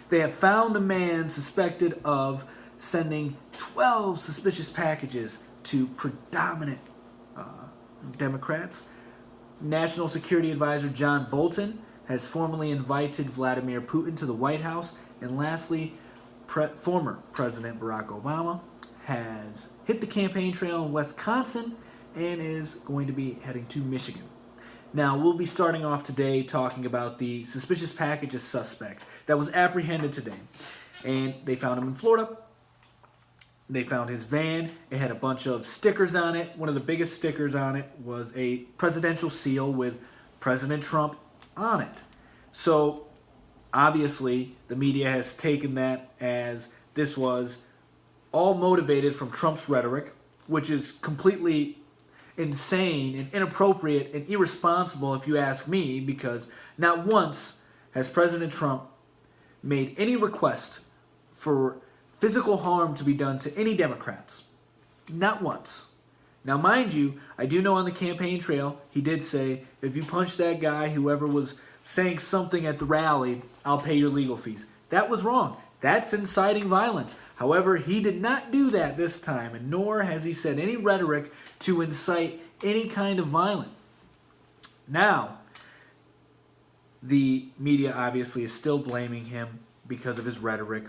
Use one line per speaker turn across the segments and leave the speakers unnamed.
They have found a man suspected of sending 12 suspicious packages to predominant Democrats. National Security Advisor John Bolton has formally invited Vladimir Putin to the White House. And lastly, former President Barack Obama has hit the campaign trail in Wisconsin and is going to be heading to Michigan. Now, we'll be starting off today talking about the suspicious packages suspect that was apprehended today. And they found him in Florida. They found his van. It had a bunch of stickers on it. One of the biggest stickers on it was a presidential seal with President Trump on it. So, obviously, the media has taken that as this was all motivated from Trump's rhetoric, which is completely insane and inappropriate and irresponsible if you ask me, because not once has President Trump made any request for physical harm to be done to any Democrats. Not once. Now, mind you, I do know on the campaign trail, he did say, if you punch that guy, whoever was saying something at the rally, I'll pay your legal fees. That was wrong. That's inciting violence. However, he did not do that this time, and nor has he said any rhetoric to incite any kind of violence. Now, the media obviously is still blaming him because of his rhetoric.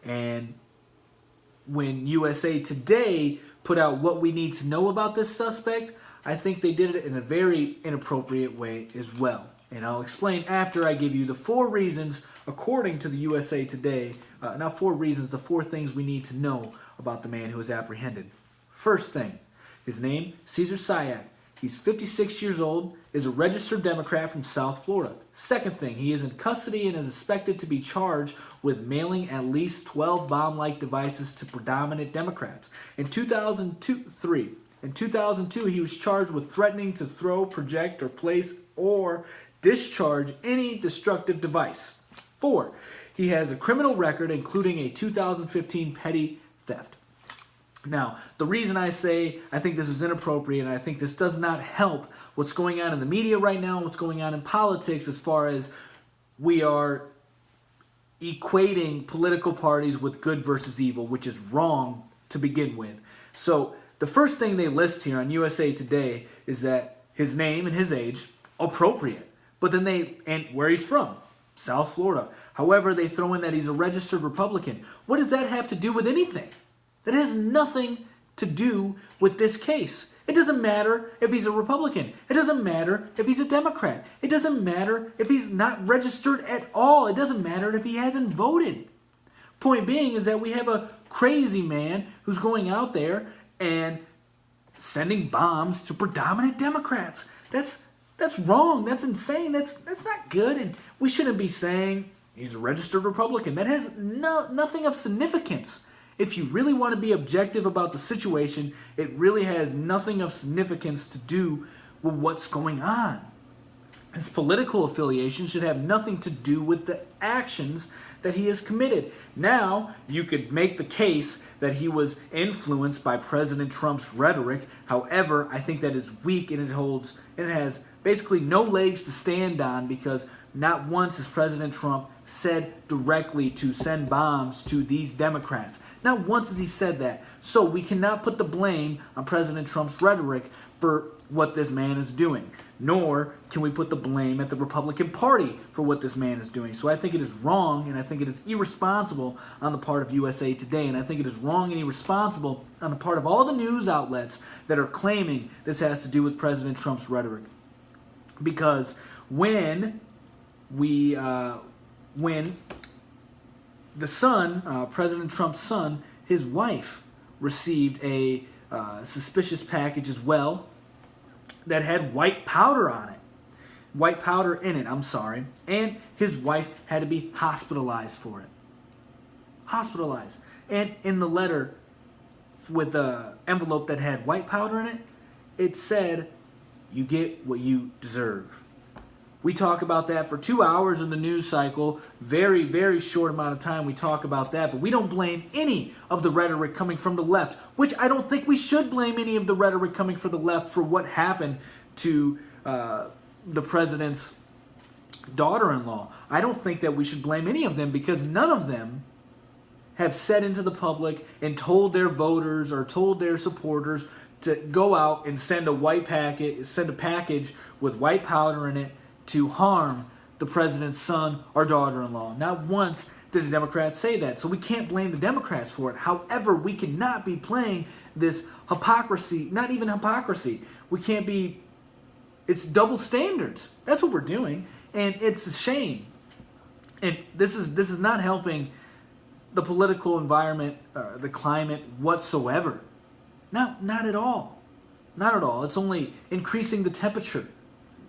And when USA Today put out what we need to know about this suspect, I think they did it in a very inappropriate way as well. And I'll explain after I give you the 4 reasons, according to the USA Today, not 4 reasons, the 4 things we need to know about the man who was apprehended. First thing, his name, Cesar Sayak. He's 56 years old, is a registered Democrat from South Florida. Second thing, he is in custody and is expected to be charged with mailing at least 12 bomb-like devices to predominant Democrats. In 2002, he was charged with threatening to throw, project, or place, or discharge any destructive device. 4, he has a criminal record, including a 2015 petty theft. Now, the reason I say I think this is inappropriate and I think this does not help what's going on in the media right now, what's going on in politics, as far as we are equating political parties with good versus evil, which is wrong to begin with. So the first thing they list here on USA Today is that his name and his age, appropriate. But then and where he's from, South Florida. However, they throw in that he's a registered Republican. What does that have to do with anything? That has nothing to do with this case. It doesn't matter if he's a Republican. It doesn't matter if he's a Democrat. It doesn't matter if he's not registered at all. It doesn't matter if he hasn't voted. Point being is that we have a crazy man who's going out there and sending bombs to predominant Democrats. That's wrong. That's insane. That's not good. And we shouldn't be saying he's a registered Republican. That has nothing of significance. If you really want to be objective about the situation, it really has nothing of significance to do with what's going on. His political affiliation should have nothing to do with the actions that he has committed. Now, you could make the case that he was influenced by President Trump's rhetoric. However, I think that is weak and it has basically no legs to stand on, because not once has President Trump said directly to send bombs to these Democrats. Not once has he said that. So we cannot put the blame on President Trump's rhetoric for what this man is doing. Nor can we put the blame at the Republican Party for what this man is doing. So I think it is wrong, and I think it is irresponsible on the part of USA Today, and I think it is wrong and irresponsible on the part of all the news outlets that are claiming this has to do with President Trump's rhetoric. Because when the son, President Trump's son, his wife received a suspicious package as well that had white powder on it. White powder in it, I'm sorry. And his wife had to be hospitalized for it. Hospitalized. And in the letter with the envelope that had white powder in it, it said, "You get what you deserve." We talk about that for 2 hours in the news cycle. Very, very short amount of time we talk about that. But we don't blame any of the rhetoric coming from the left, which I don't think we should blame any of the rhetoric coming from the left for what happened to the president's daughter-in-law. I don't think that we should blame any of them because none of them have said into the public and told their voters or told their supporters to go out and send a package with white powder in it to harm the president's son or daughter-in-law. Not once did the Democrats say that. So we can't blame the Democrats for it. However, we cannot be playing this hypocrisy, not even hypocrisy. We can't be, it's double standards. That's what we're doing. And it's a shame. And this is not helping the political environment, the climate whatsoever. No, not at all. Not at all. It's only increasing the temperature.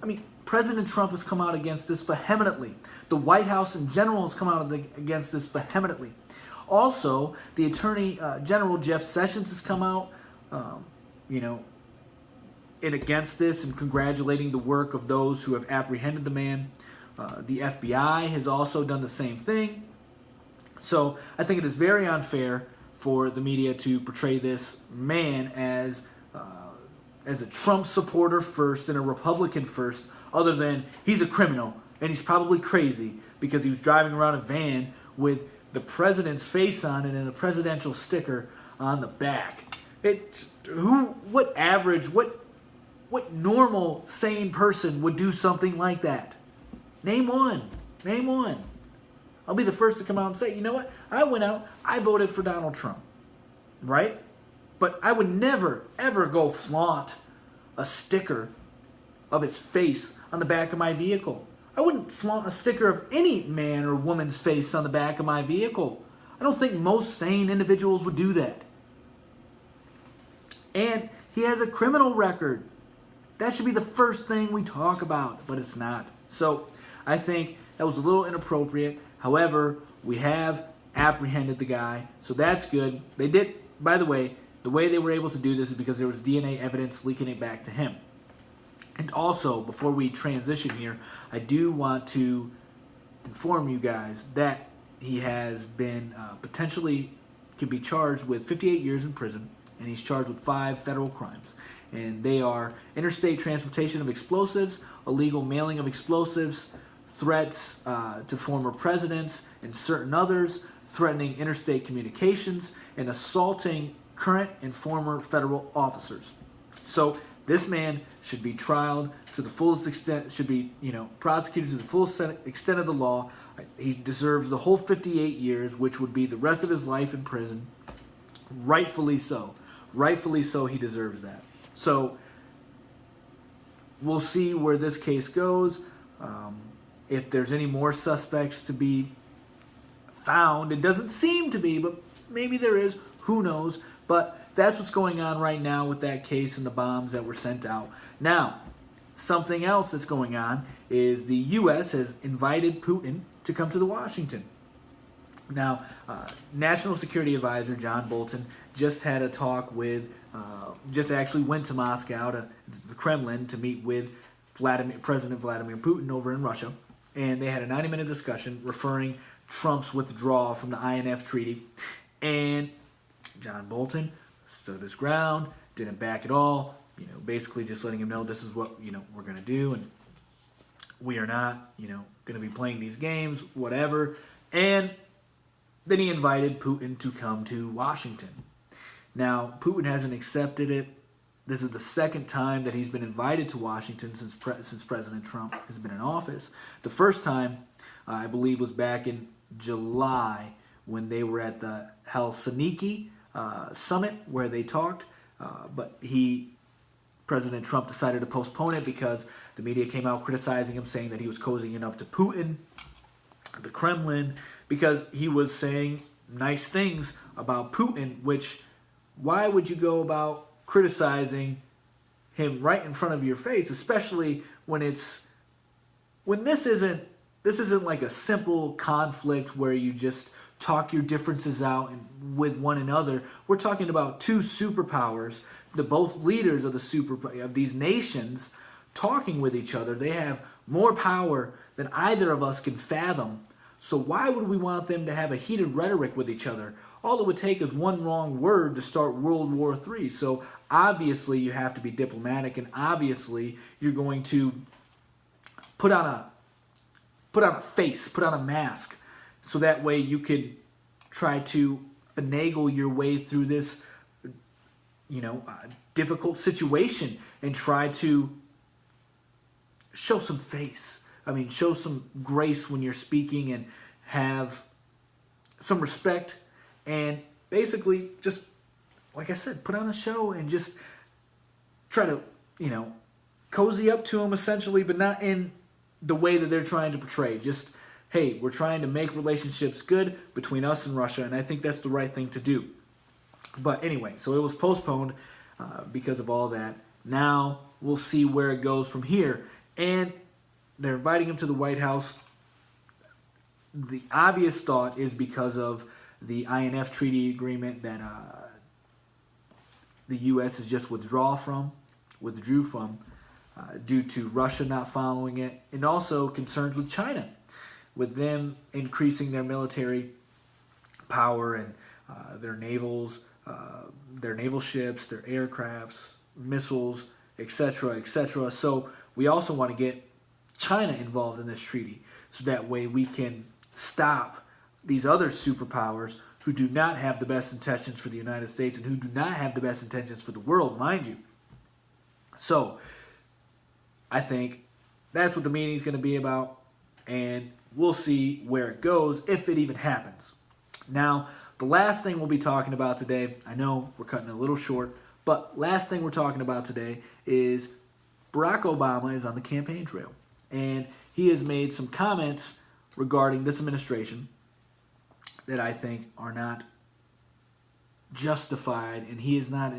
I mean, President Trump has come out against this vehemently. The White House in general has come out against this vehemently. Also, the Attorney General Jeff Sessions has come out, and against this and congratulating the work of those who have apprehended the man. The FBI has also done the same thing. So I think it is very unfair for the media to portray this man as a Trump supporter first and a Republican first, other than he's a criminal and he's probably crazy because he was driving around a van with the president's face on it and a presidential sticker on the back. What normal, sane person would do something like that? Name one. Name one. I'll be the first to come out and say, you know what? I went out, I voted for Donald Trump. Right? But I would never, ever go flaunt a sticker of his face on the back of my vehicle. I wouldn't flaunt a sticker of any man or woman's face on the back of my vehicle. I don't think most sane individuals would do that. And he has a criminal record. That should be the first thing we talk about, but it's not. So I think that was a little inappropriate. However, we have apprehended the guy, so that's good. They did, by the way they were able to do this is because there was DNA evidence linking it back to him. And also, before we transition here, I do want to inform you guys that he has been can be charged with 58 years in prison, and he's charged with 5 federal crimes. And they are interstate transportation of explosives, illegal mailing of explosives, threats to former presidents and certain others, threatening interstate communications, and assaulting current and former federal officers. So this man should be tried to the fullest extent, should be, prosecuted to the fullest extent of the law. He deserves the whole 58 years, which would be the rest of his life in prison. Rightfully so. Rightfully so, he deserves that. So we'll see where this case goes. If there's any more suspects to be found, it doesn't seem to be, but maybe there is. Who knows? But that's what's going on right now with that case and the bombs that were sent out. Now, something else that's going on is the U.S. has invited Putin to come to Washington. Now, National Security Advisor John Bolton just had a talk with, just actually went to Moscow, to the Kremlin, to meet with President Vladimir Putin over in Russia. And they had a 90-minute discussion referring Trump's withdrawal from the INF Treaty. And John Bolton stood his ground, didn't back at all, basically just letting him know this is what, we're going to do, and we are not, going to be playing these games, whatever. And then he invited Putin to come to Washington. Now, Putin hasn't accepted it. This is the second time that he's been invited to Washington since President Trump has been in office. The first time, I believe, was back in July when they were at the Helsinki summit where they talked, but President Trump decided to postpone it because the media came out criticizing him, saying that he was cozying up to Putin, the Kremlin, because he was saying nice things about Putin, which, why would you go about criticizing him right in front of your face, especially when this isn't like a simple conflict where you just talk your differences out with one another. We're talking about two superpowers, both leaders of these nations, talking with each other. They have more power than either of us can fathom. So why would we want them to have a heated rhetoric with each other? All it would take is one wrong word to start World War III. So obviously you have to be diplomatic, and obviously you're going to put on put on a face, put on a mask, so that way you could try to finagle your way through this, difficult situation and try to show some face. I mean, show some grace when you're speaking and have some respect, and basically just, like I said, put on a show and just try to, cozy up to them essentially, but not in the way that they're trying to portray. Just, hey, we're trying to make relationships good between us and Russia, and I think that's the right thing to do. But anyway, so it was postponed because of all that. Now we'll see where it goes from here. And they're inviting him to the White House. The obvious thought is because of the INF treaty agreement that the U.S. has just withdrew from due to Russia not following it, and also concerns with China, with them increasing their military power and their naval ships, their aircrafts, missiles, etc., etc. So we also want to get China involved in this treaty, so that way we can stop these other superpowers who do not have the best intentions for the United States and who do not have the best intentions for the world, mind you. So I think that's what the meeting is going to be about, and we'll see where it goes, if it even happens. Now, the last thing we'll be talking about today, I know we're cutting it a little short, but last thing we're talking about today is Barack Obama is on the campaign trail, and he has made some comments regarding this administration that I think are not justified, and he's not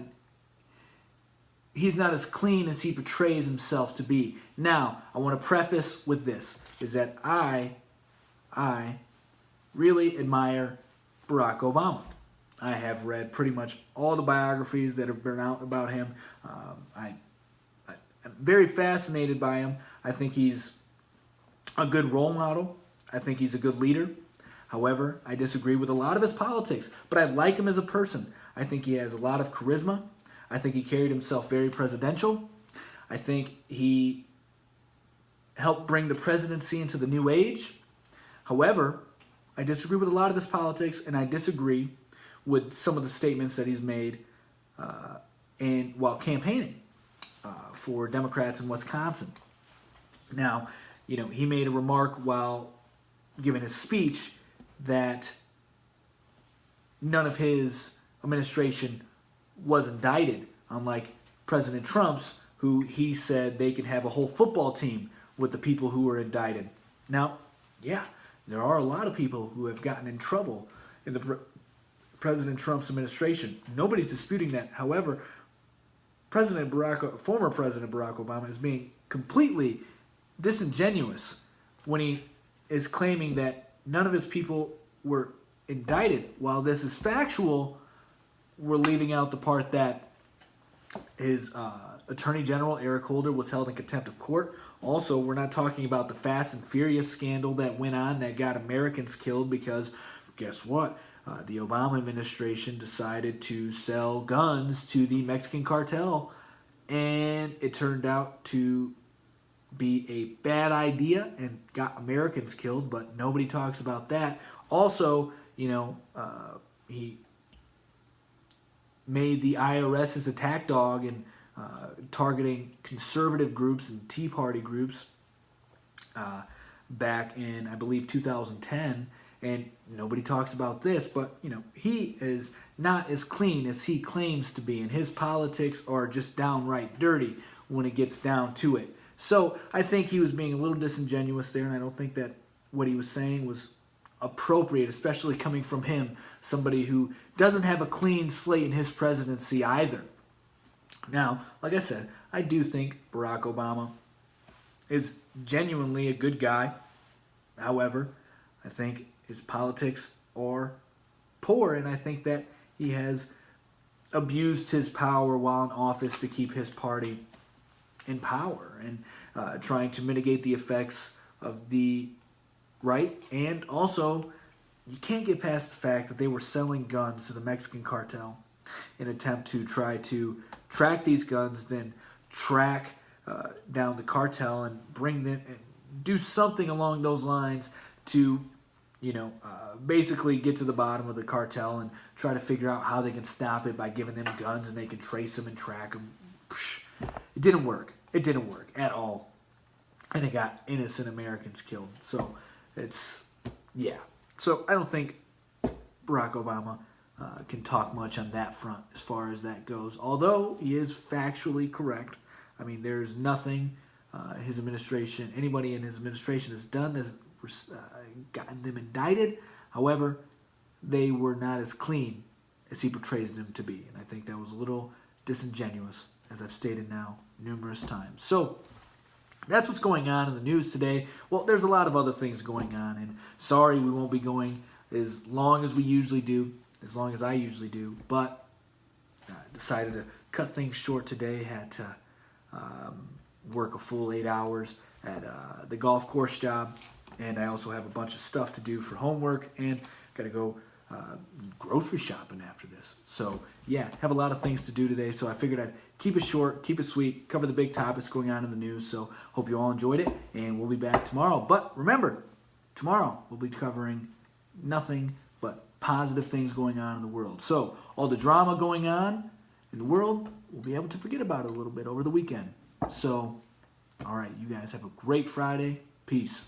as clean as he portrays himself to be. Now, I want to preface with this, is that I really admire Barack Obama. I have read pretty much all the biographies that have been out about him. I'm very fascinated by him. I think he's a good role model. I think he's a good leader. However, I disagree with a lot of his politics, but I like him as a person. I think he has a lot of charisma. I think he carried himself very presidential. I think he helped bring the presidency into the new age. However, I disagree with a lot of his politics, and I disagree with some of the statements that he's made while campaigning for Democrats in Wisconsin. Now, he made a remark while giving his speech that none of his administration was indicted, unlike President Trump's, who he said they can have a whole football team with the people who were indicted. Now, yeah, there are a lot of people who have gotten in trouble in the President Trump's administration. Nobody's disputing that. However, former President Barack Obama is being completely disingenuous when he is claiming that none of his people were indicted. While this is factual, we're leaving out the part that his Attorney General, Eric Holder, was held in contempt of court. Also, we're not talking about the Fast and Furious scandal that went on that got Americans killed because, guess what? The Obama administration decided to sell guns to the Mexican cartel, and it turned out to be a bad idea and got Americans killed, but nobody talks about that. Also, he made the IRS his attack dog and targeting conservative groups and Tea Party groups back in, I believe, 2010. And nobody talks about this, but, he is not as clean as he claims to be, and his politics are just downright dirty when it gets down to it. So I think he was being a little disingenuous there, and I don't think that what he was saying was appropriate, especially coming from him, somebody who doesn't have a clean slate in his presidency either. Now, like I said, I do think Barack Obama is genuinely a good guy. However, I think his politics are poor, and I think that he has abused his power while in office to keep his party in power and trying to mitigate the effects of the right. And also, you can't get past the fact that they were selling guns to the Mexican cartel in an attempt to try to track these guns, then track down the cartel and bring them and do something along those lines to, basically get to the bottom of the cartel and try to figure out how they can stop it by giving them guns and they can trace them and track them. It didn't work. It didn't work at all. And it got innocent Americans killed. So So I don't think Barack Obama can talk much on that front as far as that goes. Although he is factually correct. I mean, there's nothing his administration, anybody in his administration has done has gotten them indicted. However, they were not as clean as he portrays them to be. And I think that was a little disingenuous, as I've stated now numerous times. So that's what's going on in the news today. Well, there's a lot of other things going on. And sorry we won't be going as long as we usually do, as long as I usually do. But I decided to cut things short today. Had to work a full 8 hours at the golf course job. And I also have a bunch of stuff to do for homework. And got to go grocery shopping after this. So, yeah, have a lot of things to do today. So I figured I'd keep it short, keep it sweet, cover the big topics going on in the news. So hope you all enjoyed it. And we'll be back tomorrow. But remember, tomorrow we'll be covering nothing but positive things going on in the world. So all the drama going on in the world, we'll be able to forget about it a little bit over the weekend. So, all right, you guys have a great Friday. Peace.